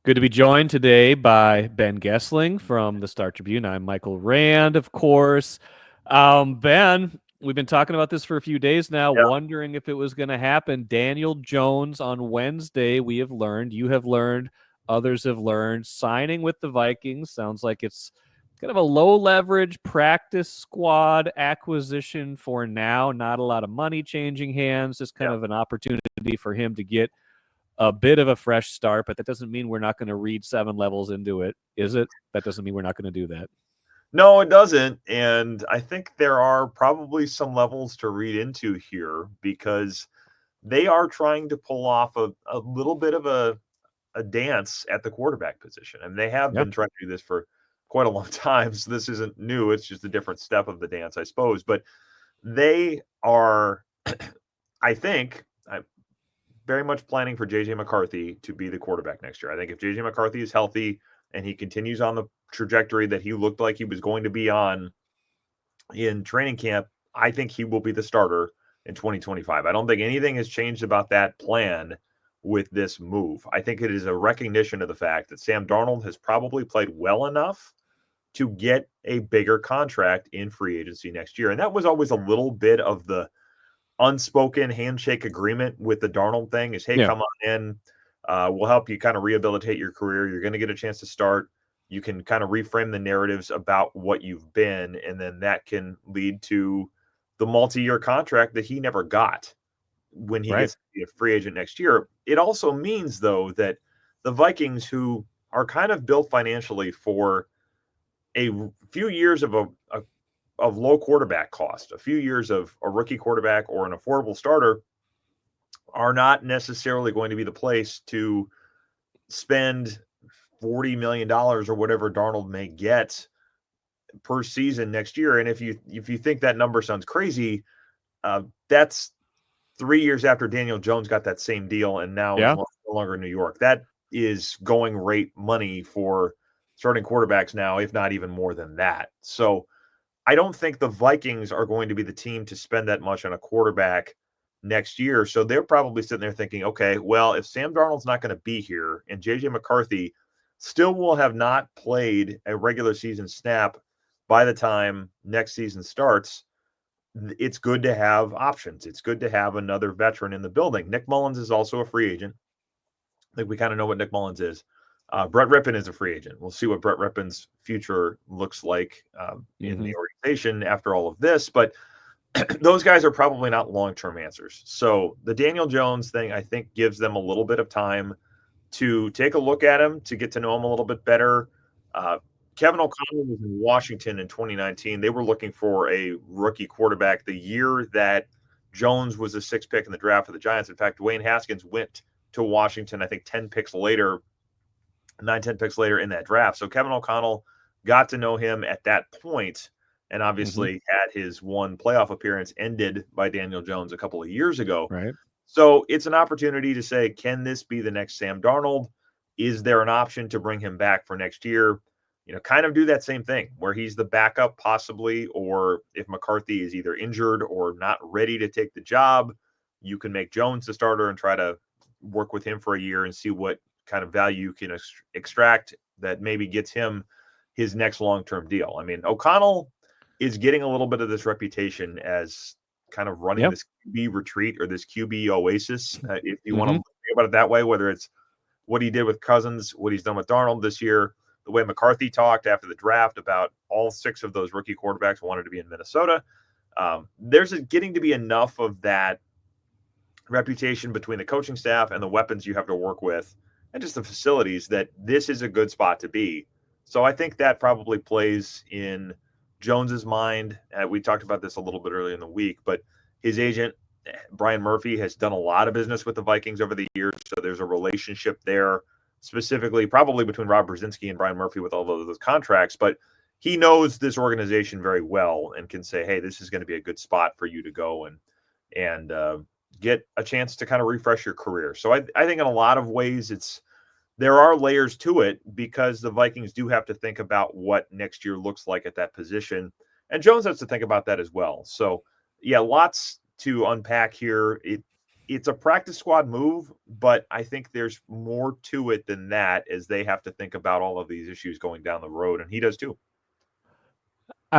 Good to be joined today by Ben Goessling from the Star Tribune. I'm Michael Rand, of course. Ben, we've been talking about this for a few days now, Yeah, wondering if it was going to happen. Daniel Jones on Wednesday, we have learned, you have learned, others have learned, signing with the Vikings. Sounds like it's kind of a low leverage practice squad acquisition for now. Not a lot of money changing hands, just kind yeah. of an opportunity for him to get a bit of a fresh start, but that doesn't mean we're not going to read 7 levels into it, is it? That doesn't mean we're not going to do that. No, it doesn't. And I think there are probably some levels to read into here because they are trying to pull off a little bit of a dance at the quarterback position. And they have Yeah. been trying to do this for quite a long time. So this isn't new. It's just a different step of the dance, I suppose. But they are, I think, very much planning for JJ McCarthy to be the quarterback next year. I think if JJ McCarthy is healthy and he continues on the trajectory that he looked like he was going to be on in training camp, I think he will be the starter in 2025. I don't think anything has changed about that plan with this move. I think it is a recognition of the fact that Sam Darnold has probably played well enough to get a bigger contract in free agency next year. And that was always a little bit of the unspoken handshake agreement with the Darnold thing is, hey, Yeah. come on in. We'll help you kind of rehabilitate your career. You're going to get a chance to start. You can kind of reframe the narratives about what you've been, and then that can lead to the multi-year contract that he never got when he Right. gets to be a free agent next year. It also means, though, that the Vikings, who are kind of built financially for a few years of low quarterback cost, a few years of a rookie quarterback or an affordable starter, are not necessarily going to be the place to spend $40 million or whatever Darnold may get per season next year. And if you think that number sounds crazy, that's 3 years after Daniel Jones got that same deal and now is Yeah. no longer in New York. That is going rate money for starting quarterbacks now, if not even more than that. So I don't think the Vikings are going to be the team to spend that much on a quarterback next year. So they're probably sitting there thinking, okay, well, if Sam Darnold's not going to be here and JJ McCarthy still will have not played a regular season snap by the time next season starts, it's good to have options. It's good to have another veteran in the building. Nick Mullins is also a free agent. I think we kind of know what Nick Mullins is. Brett Rippon is a free agent. We'll see what Brett Rippon's future looks like in Mm-hmm. the organization after all of this. But those guys are probably not long-term answers. So the Daniel Jones thing, I think, gives them a little bit of time to take a look at him, to get to know him a little bit better. Uh, Kevin O'Connell was in Washington in 2019. They were looking for a rookie quarterback the year that Jones was the sixth pick in the draft for the Giants. In fact, Dwayne Haskins went to Washington, I think 10 picks later, 9, 10 picks later in that draft. So Kevin O'Connell got to know him at that point and Mm-hmm. obviously had his one playoff appearance ended by Daniel Jones a couple of years ago. Right. So it's an opportunity to say, can this be the next Sam Darnold? Is there an option to bring him back for next year? Kind of do that same thing where he's the backup possibly, or if McCarthy is either injured or not ready to take the job, you can make Jones the starter and try to work with him for a year and see what kind of value you can extract that maybe gets him his next long-term deal. I mean, O'Connell is getting a little bit of this reputation as kind of running Yeah. this QB retreat or this QB oasis, if you want to Mm-hmm. think about it that way, whether it's what he did with Cousins, what he's done with Darnold this year, the way McCarthy talked after the draft about all 6 of those rookie quarterbacks wanted to be in Minnesota. There's getting to be enough of that reputation between the coaching staff and the weapons you have to work with and just the facilities that this is a good spot to be. So I think that probably plays in Jones's mind. We talked about this a little bit earlier in the week, but his agent, Brian Murphy, has done a lot of business with the Vikings over the years. So there's a relationship there, specifically probably between Rob Brzezinski and Brian Murphy with all of those contracts. But he knows this organization very well and can say, hey, this is going to be a good spot for you to go and get a chance to kind of refresh your career. So I think in a lot of ways there are layers to it because the Vikings do have to think about what next year looks like at that position. And Jones has to think about that as well. So yeah, lots to unpack here. it's a practice squad move, but I think there's more to it than that, as they have to think about all of these issues going down the road, and he does too.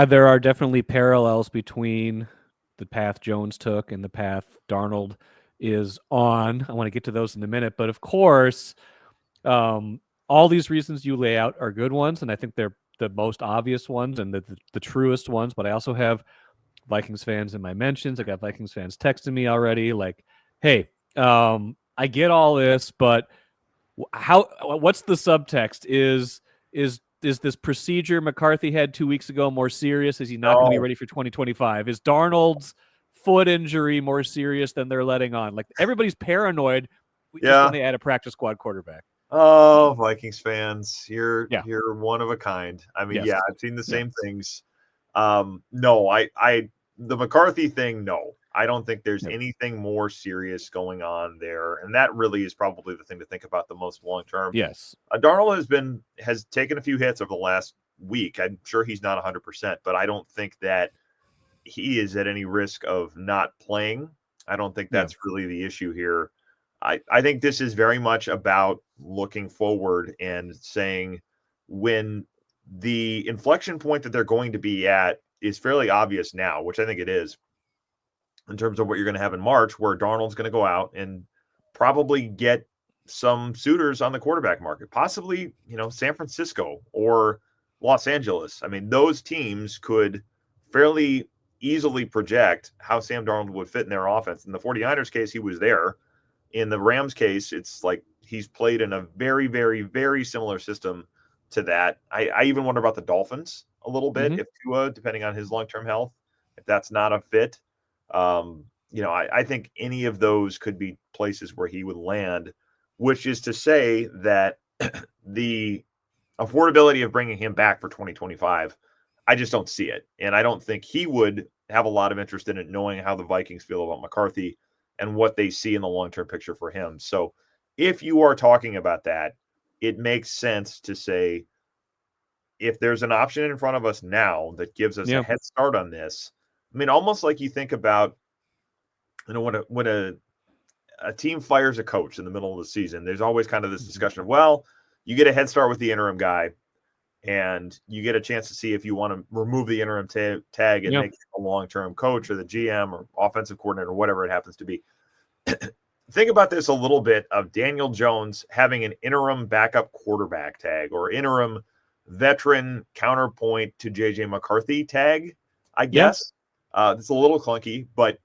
There are definitely parallels between the path Jones took and the path Darnold is on. I want to get to those in a minute, but of course, um, all these reasons you lay out are good ones, and I think they're the most obvious ones and the truest ones. But I also have Vikings fans in my mentions. I got Vikings fans texting me already, like, "Hey, I get all this, but how? What's the subtext? Is this procedure McCarthy had 2 weeks ago more serious? Is he not going to be No, ready for 2025? Is Darnold's foot injury more serious than they're letting on? Like everybody's paranoid just when yeah. they add a practice squad quarterback. Oh, Vikings fans, Yeah. you're one of a kind. I mean, yeah, Yes. I've seen the Yeah. same things. No, I the McCarthy thing, no. I don't think there's Yeah. anything more serious going on there, and that really is probably the thing to think about the most long term. Yes. Darnold has taken a few hits over the last week. I'm sure he's not 100%, but I don't think that he is at any risk of not playing. I don't think Yeah. that's really the issue here. I think this is very much about looking forward and saying when the inflection point that they're going to be at is fairly obvious now, which I think it is, in terms of what you're going to have in March, where Darnold's going to go out and probably get some suitors on the quarterback market, possibly, San Francisco or Los Angeles. I mean, those teams could fairly easily project how Sam Darnold would fit in their offense. In the 49ers case, he was there. In the Rams case, it's like he's played in a very, very, very similar system to that. I even wonder about the Dolphins a little bit, Mm-hmm. if Tua, depending on his long-term health, if that's not a fit. I think any of those could be places where he would land, which is to say that the affordability of bringing him back for 2025, I just don't see it. And I don't think he would have a lot of interest in it, knowing how the Vikings feel about McCarthy and what they see in the long term picture for him. So if you are talking about that, it makes sense to say, if there's an option in front of us now that gives us a Yeah. head start on this, I mean, almost like you think about, when a team fires a coach in the middle of the season, there's always kind of this discussion of, well, you get a head start with the interim guy, and you get a chance to see if you want to remove the interim tag and Yeah. make a long-term coach or the GM or offensive coordinator or whatever it happens to be. Think about this a little bit of Daniel Jones having an interim backup quarterback tag or interim veteran counterpoint to JJ McCarthy tag, I Yeah. guess. It's a little clunky, but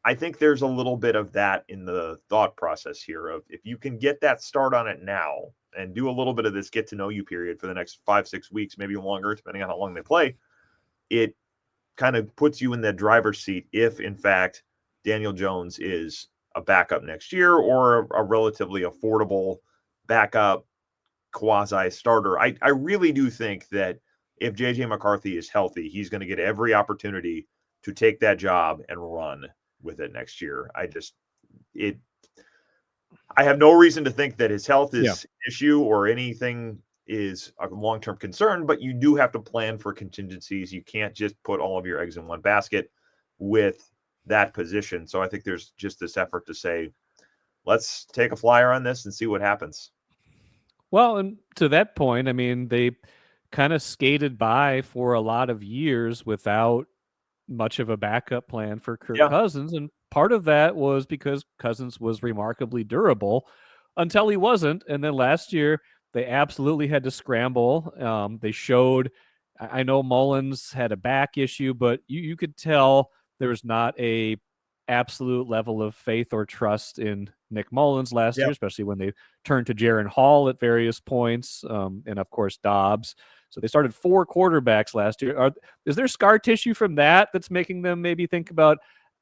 I think there's a little bit of that in the thought process here of, if you can get that start on it now and do a little bit of this get to know you period for the next 5-6 weeks, maybe longer, depending on how long they play, it kind of puts you in the driver's seat if, in fact, Daniel Jones is a backup next year or a relatively affordable backup quasi starter. I really do think that if JJ McCarthy is healthy, he's going to get every opportunity to take that job and run with it next year. I have no reason to think that his health Yeah. is an issue or anything is a long-term concern, but you do have to plan for contingencies. You can't just put all of your eggs in one basket with that position. So I think there's just this effort to say, let's take a flyer on this and see what happens. Well, and to that point, I mean, they kind of skated by for a lot of years without much of a backup plan for Kirk Yeah. Cousins. And part of that was because Cousins was remarkably durable until he wasn't. And then last year, they absolutely had to scramble. They showed, I know Mullins had a back issue, but you could tell there was not a absolute level of faith or trust in Nick Mullins last Yeah. year, especially when they turned to Jaron Hall at various points, and of course Dobbs. So they started 4 quarterbacks last year. Is there scar tissue from that that's making them maybe think about,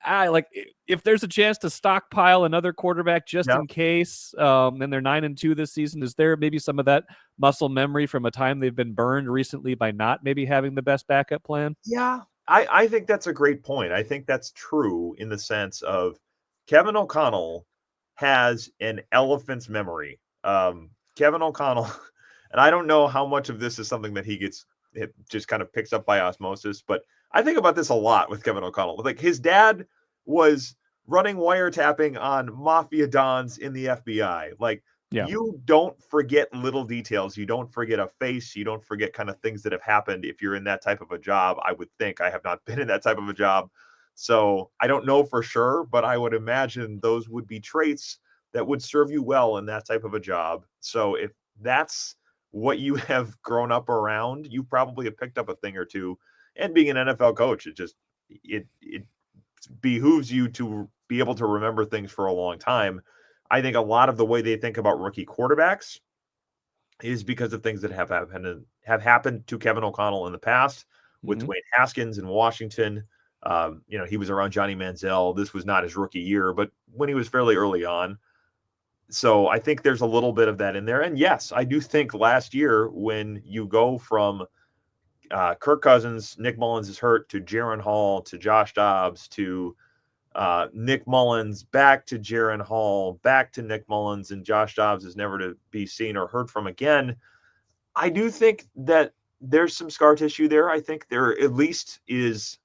like, if there's a chance to stockpile another quarterback just Yeah. in case, and they're 9-2 this season, is there maybe some of that muscle memory from a time they've been burned recently by not maybe having the best backup plan? Yeah. I think that's a great point. I think that's true in the sense of Kevin O'Connell has an elephant's memory. Kevin O'Connell, and I don't know how much of this is something that it just kind of picks up by osmosis, but I think about this a lot with Kevin O'Connell. Like, his dad was running wiretapping on mafia dons in the FBI. Like, Yeah. you don't forget little details. You don't forget a face. You don't forget kind of things that have happened if you're in that type of a job. I would think. I have not been in that type of a job. So I don't know for sure, but I would imagine those would be traits that would serve you well in that type of a job. So if that's what you have grown up around, you probably have picked up a thing or two. And being an NFL coach, it behooves you to be able to remember things for a long time. I think a lot of the way they think about rookie quarterbacks is because of things that have happened to Kevin O'Connell in the past with Hmm. Dwayne Haskins in Washington. He was around Johnny Manziel. This was not his rookie year, but when he was fairly early on. So I think there's a little bit of that in there. And yes, I do think last year when you go from Kirk Cousins, Nick Mullins is hurt, to Jaron Hall, to Josh Dobbs, to Nick Mullins, back to Jaron Hall, back to Nick Mullins, and Josh Dobbs is never to be seen or heard from again. I do think that there's some scar tissue there. I think there at least is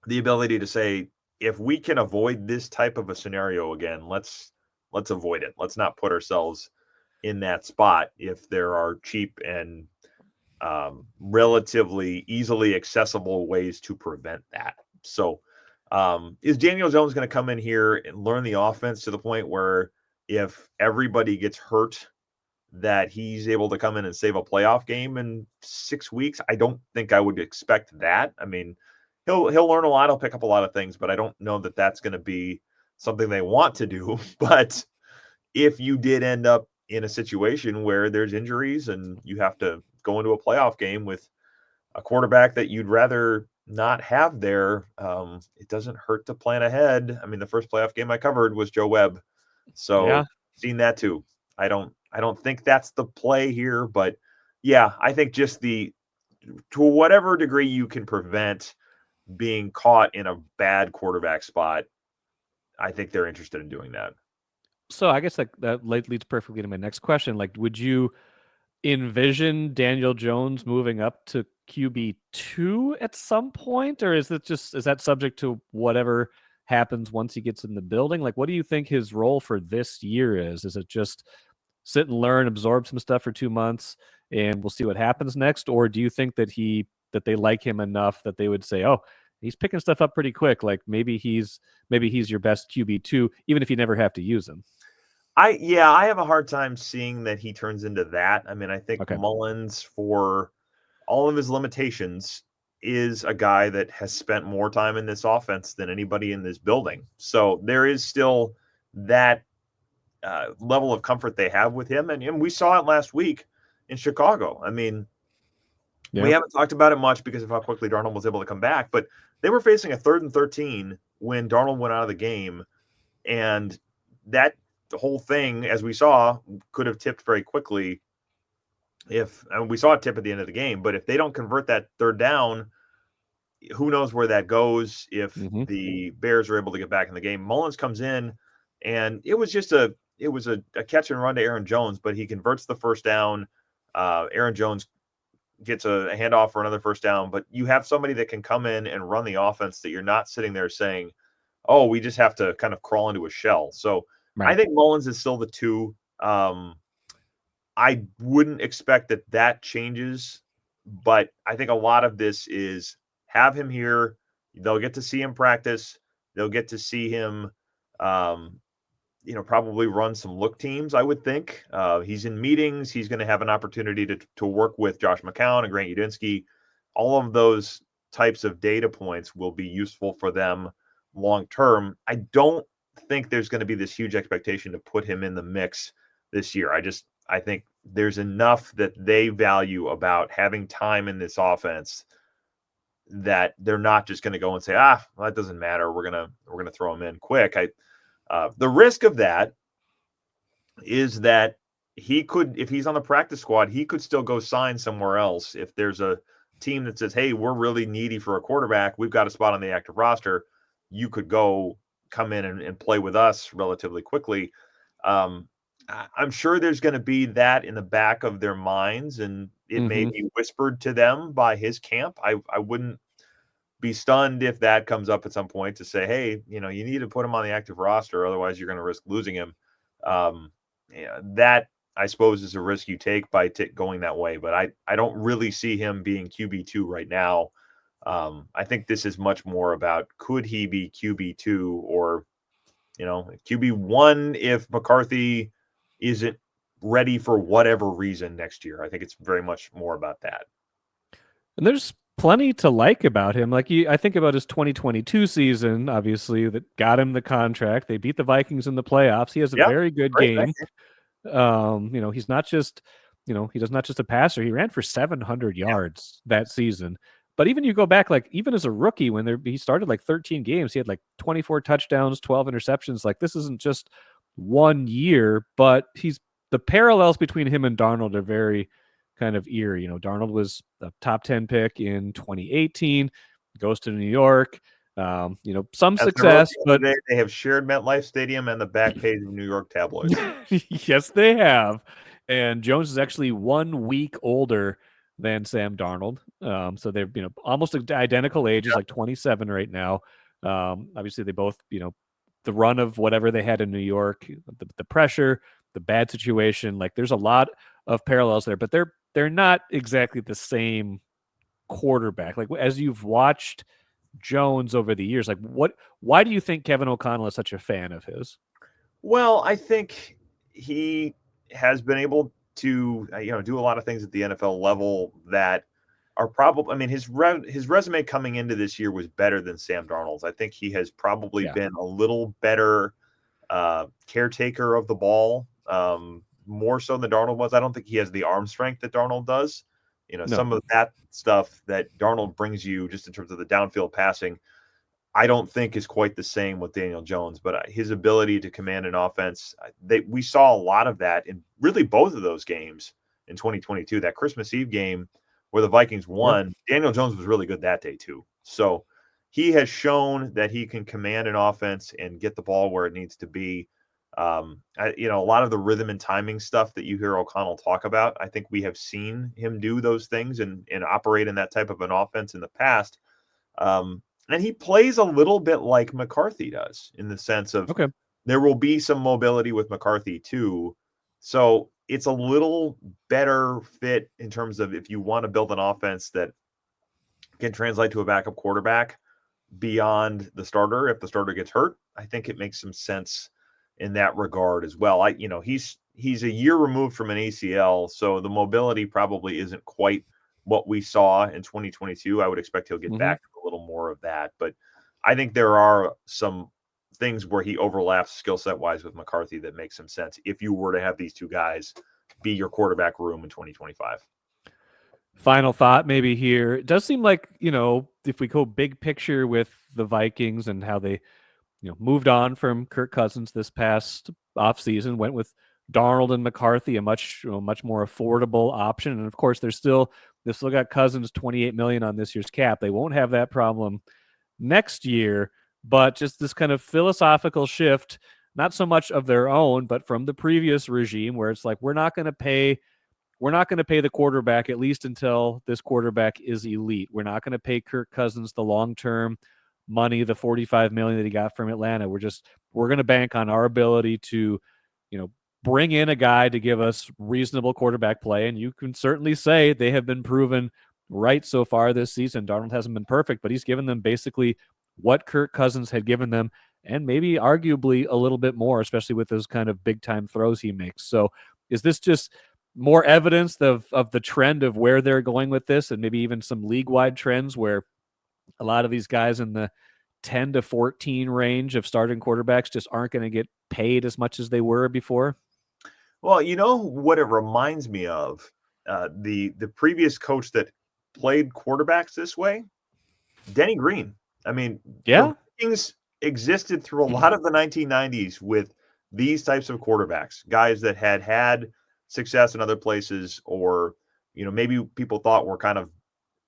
the ability to say, if we can avoid this type of a scenario again, let's avoid it. Let's not put ourselves in that spot if there are cheap and relatively easily accessible ways to prevent that. So, is Daniel Jones going to come in here and learn the offense to the point where if everybody gets hurt, that he's able to come in and save a playoff game in 6 weeks? I don't think I would expect that. I mean, he'll learn a lot. He'll pick up a lot of things, but I don't know that that's going to be something they want to do. But if you did end up in a situation where there's injuries and you have to go into a playoff game with a quarterback that you'd rather not have there, it doesn't hurt to plan ahead. I mean, the first playoff game I covered was Joe Webb, Yeah. so seen that too. I don't think that's the play here, but yeah, I think just to whatever degree you can prevent being caught in a bad quarterback spot, I think they're interested in doing that. So I guess that leads perfectly to my next question. Like, would you envision Daniel Jones moving up to QB2 at some point, or is that subject to whatever happens once he gets in the building? Like, what do you think his role for this year is? Is it just sit and learn, absorb some stuff for 2 months, and we'll see what happens next? Or do you think that they like him enough that they would say, oh, he's picking stuff up pretty quick. Like maybe he's your best QB2, even if you never have to use him. I have a hard time seeing that he turns into that. I mean, I think Okay. Mullins, for all of his limitations, is a guy that has spent more time in this offense than anybody in this building. So there is still that level of comfort they have with him. And we saw it last week in Chicago. I mean, we Yeah. haven't talked about it much because of how quickly Darnold was able to come back, but they were facing a 3rd and 13 when Darnold went out of the game. And that whole thing, as we saw, could have tipped very quickly if we saw a tip at the end of the game. But if they don't convert that 3rd down, who knows where that goes if Hmm. the Bears are able to get back in the game. Mullins comes in, and it was a catch and run to Aaron Jones, but he converts the 1st down. Aaron Jones gets a handoff for another 1st down, but you have somebody that can come in and run the offense that you're not sitting there saying, oh, we just have to kind of crawl into a shell. So I Right. think Mullins is still the 2. I wouldn't expect that changes, but I think a lot of this is have him here. They'll get to see him practice. They'll get to see him, um, probably run some look teams, I would think. He's in meetings. He's going to have an opportunity to work with Josh McCown and Grant Udinski. All of those types of data points will be useful for them long term. I don't think there's going to be this huge expectation to put him in the mix this year. I think there's enough that they value about having time in this offense that they're not just going to go and say, well, that doesn't matter. We're gonna throw him in quick. The risk of that is that he could, if he's on the practice squad, he could still go sign somewhere else. If there's a team that says, hey, we're really needy for a quarterback, we've got a spot on the active roster, you could go come in and play with us relatively quickly. I'm sure there's going to be that in the back of their minds, and it may Hmm. be whispered to them by his camp. I wouldn't be stunned if that comes up at some point to say, hey, you need to put him on the active roster, otherwise you're going to risk losing him. That I suppose is a risk you take by going that way, but I don't really see him being QB2 right now. I think this is much more about could he be QB2 or QB1 if McCarthy isn't ready for whatever reason next year. I think it's very much more about that. And there's plenty to like about him. Like I think about his 2022 season, obviously, that got him the contract. They beat the Vikings in the playoffs. He has a Yeah, very good great. game. He's not just, he's not just a passer. He ran for 700 yards that season. But even you go back, like even as a rookie, when he started like 13 games, he had like 24 touchdowns, 12 interceptions. Like this isn't just 1 year, but the parallels between him and Darnold are very kind of eerie. Darnold was a top 10 pick in 2018, goes to New York. Some As I wrote success, the but other day, they have shared MetLife Stadium and the back page of New York tabloids. yes, they have. And Jones is actually 1 week older than Sam Darnold. So they're almost identical ages, like 27 right now. Obviously, they both the run of whatever they had in New York, the pressure, the bad situation. Like there's a lot of parallels there, but they're not exactly the same quarterback. Like as you've watched Jones over the years, like why do you think Kevin O'Connell is such a fan of his? Well, I think he has been able to do a lot of things at the NFL level that are probably. I mean, his resume coming into this year was better than Sam Darnold's. I think he has probably Yeah. been a little better caretaker of the ball, more so than Darnold was. I don't think he has the arm strength that Darnold does. No. Some of that stuff that Darnold brings you just in terms of the downfield passing, I don't think is quite the same with Daniel Jones, but his ability to command an offense, we saw a lot of that in really both of those games in 2022. That Christmas Eve game where the Vikings Yeah. won, Daniel Jones was really good that day too. So he has shown that he can command an offense and get the ball where it needs to be. A lot of the rhythm and timing stuff that you hear O'Connell talk about, I think we have seen him do those things and operate in that type of an offense in the past. And he plays a little bit like McCarthy does in the sense of Okay. there will be some mobility with McCarthy too. So it's a little better fit in terms of if you want to build an offense that can translate to a backup quarterback beyond the starter. If the starter gets hurt, I think it makes some sense in that regard as well. He's a year removed from an ACL, so the mobility probably isn't quite what we saw in 2022. I would expect he'll get Mm-hmm. back to a little more of that, but I think there are some things where he overlaps skill set wise with McCarthy that makes some sense if you were to have these two guys be your quarterback room in 2025. Final thought maybe here. It does seem like, if we go big picture with the Vikings and how they, moved on from Kirk Cousins this past offseason, went with Darnold and McCarthy, a much more affordable option. And of course, they've still got Cousins 28 million on this year's cap. They won't have that problem next year, but just this kind of philosophical shift, not so much of their own, but from the previous regime where it's like, we're not going to pay the quarterback, at least until this quarterback is elite. We're not going to pay Kirk Cousins the long-term money, the 45 million that he got from Atlanta. We're going to bank on our ability to, bring in a guy to give us reasonable quarterback play. And you can certainly say they have been proven right so far this season. Darnold hasn't been perfect, but he's given them basically what Kirk Cousins had given them, and maybe arguably a little bit more, especially with those kind of big time throws he makes. So is this just more evidence of the trend of where they're going with this, and maybe even some league wide trends where a lot of these guys in the 10 to 14 range of starting quarterbacks just aren't going to get paid as much as they were before? Well, you know what it reminds me of? The previous coach that played quarterbacks this way, Denny Green. I mean, the Yeah. Vikings existed through a lot of the 1990s with these types of quarterbacks, guys that had success in other places, or maybe people thought were kind of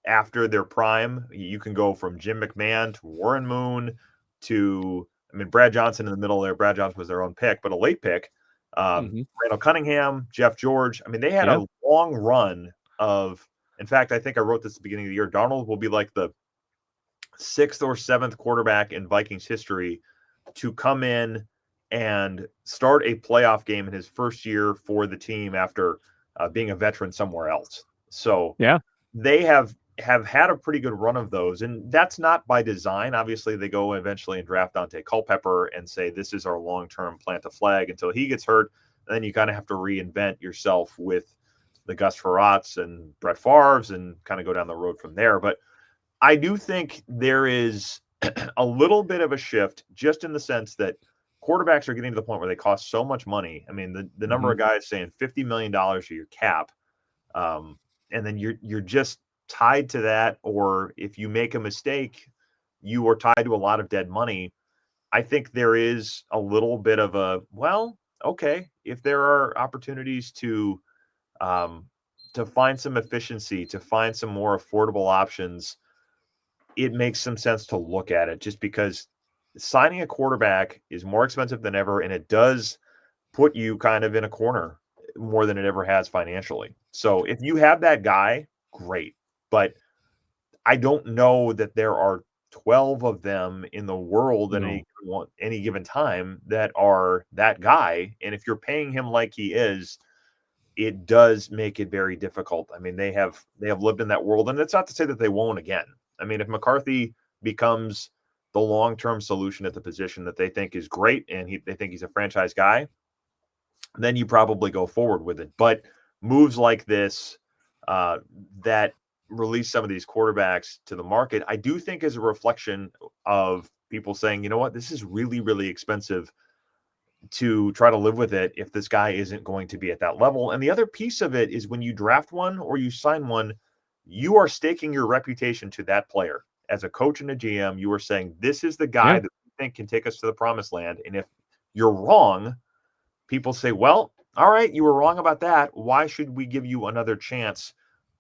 after their prime. You can go from Jim McMahon to Warren Moon to, I mean, Brad Johnson in the middle there. Brad Johnson was their own pick, but a late pick. Mm-hmm. Randall Cunningham, Jeff George. I mean, they had Yeah. a long run of. In fact, I think I wrote this at the beginning of the year. Darnold will be like the sixth or seventh quarterback in Vikings history to come in and start a playoff game in his first year for the team after being a veteran somewhere else. So Yeah. they have had a pretty good run of those, and that's not by design. Obviously, they go eventually and draft Dante Culpepper and say this is our long-term plant a flag until he gets hurt. And then you kind of have to reinvent yourself with the Gus Frerots and Brett Favre's and kind of go down the road from there. But I do think there is a little bit of a shift just in the sense that quarterbacks are getting to the point where they cost so much money. I mean, the number of guys saying $50 million to your cap, and then you're just tied to that, or if you make a mistake, you are tied to a lot of dead money. I think there is a little bit of a, well, okay, if there are opportunities to find some efficiency, to find some more affordable options, it makes some sense to look at it, just because signing a quarterback is more expensive than ever, and it does put you kind of in a corner more than it ever has financially. So if you have that guy, great. But I don't know that there are 12 of them in the world at any given time that are that guy. And if you're paying him like he is, it does make it very difficult. I mean, they have lived in that world, and it's not to say that they won't again. I mean, if McCarthy becomes the long-term solution at the position that they think is great, and they think he's a franchise guy, then you probably go forward with it. But moves like this that release some of these quarterbacks to the market, I do think is a reflection of people saying, you know what, this is really, really expensive to try to live with it if this guy isn't going to be at that level. And the other piece of it is when you draft one or you sign one, you are staking your reputation to that player. As a coach and a GM, you are saying, this is the guy that we think can take us to the promised land. And if you're wrong, people say, well, all right, you were wrong about that. Why should we give you another chance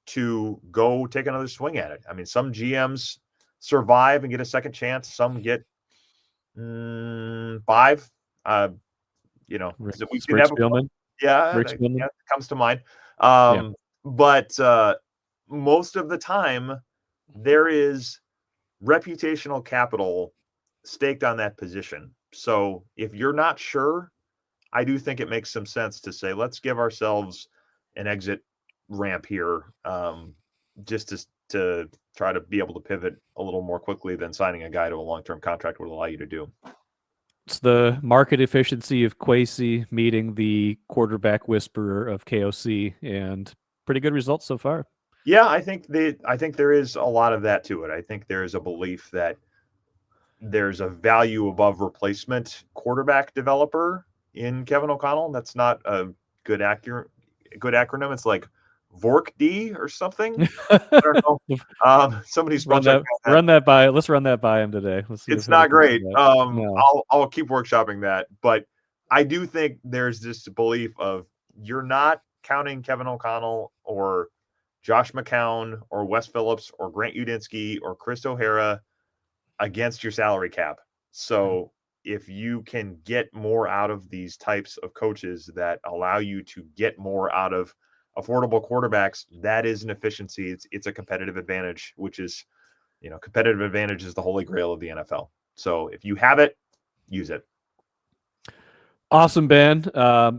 to go take another swing at it? I mean, some GMs survive and get a second chance. Some get 5. We could have Spielman. that comes to mind. But most of the time, there is reputational capital staked on that position. So if you're not sure, I do think it makes some sense to say, let's give ourselves an exit ramp here, just to try to be able to pivot a little more quickly than signing a guy to a long-term contract would allow you to do. It's the market efficiency of Kwesi meeting the quarterback whisperer of KOC, and pretty good results so far. Yeah, I think there is a lot of that to it. I think there is a belief that there's a value above replacement quarterback developer in Kevin O'Connell. That's not a good acronym. It's like VORC-D or something. I don't know. Somebody's run that by. Let's run that by him today. Let's see. It's not great. I'll keep workshopping that, but I do think there's this belief of you're not counting Kevin O'Connell or Josh McCown or Wes Phillips or Grant Udinski or Chris O'Hara against your salary cap. So if you can get more out of these types of coaches that allow you to get more out of affordable quarterbacks, that is an efficiency. It's a competitive advantage, which is, competitive advantage is the holy grail of the NFL. So if you have it, use it. Awesome, Ben.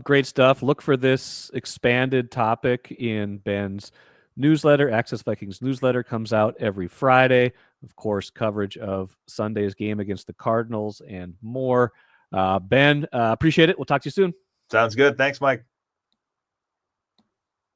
Great stuff. Look for this expanded topic in Ben's newsletter. Access Vikings newsletter comes out every Friday. Of course, coverage of Sunday's game against the Cardinals and more. Ben, appreciate it. We'll talk to you soon. Sounds good. Thanks, Mike.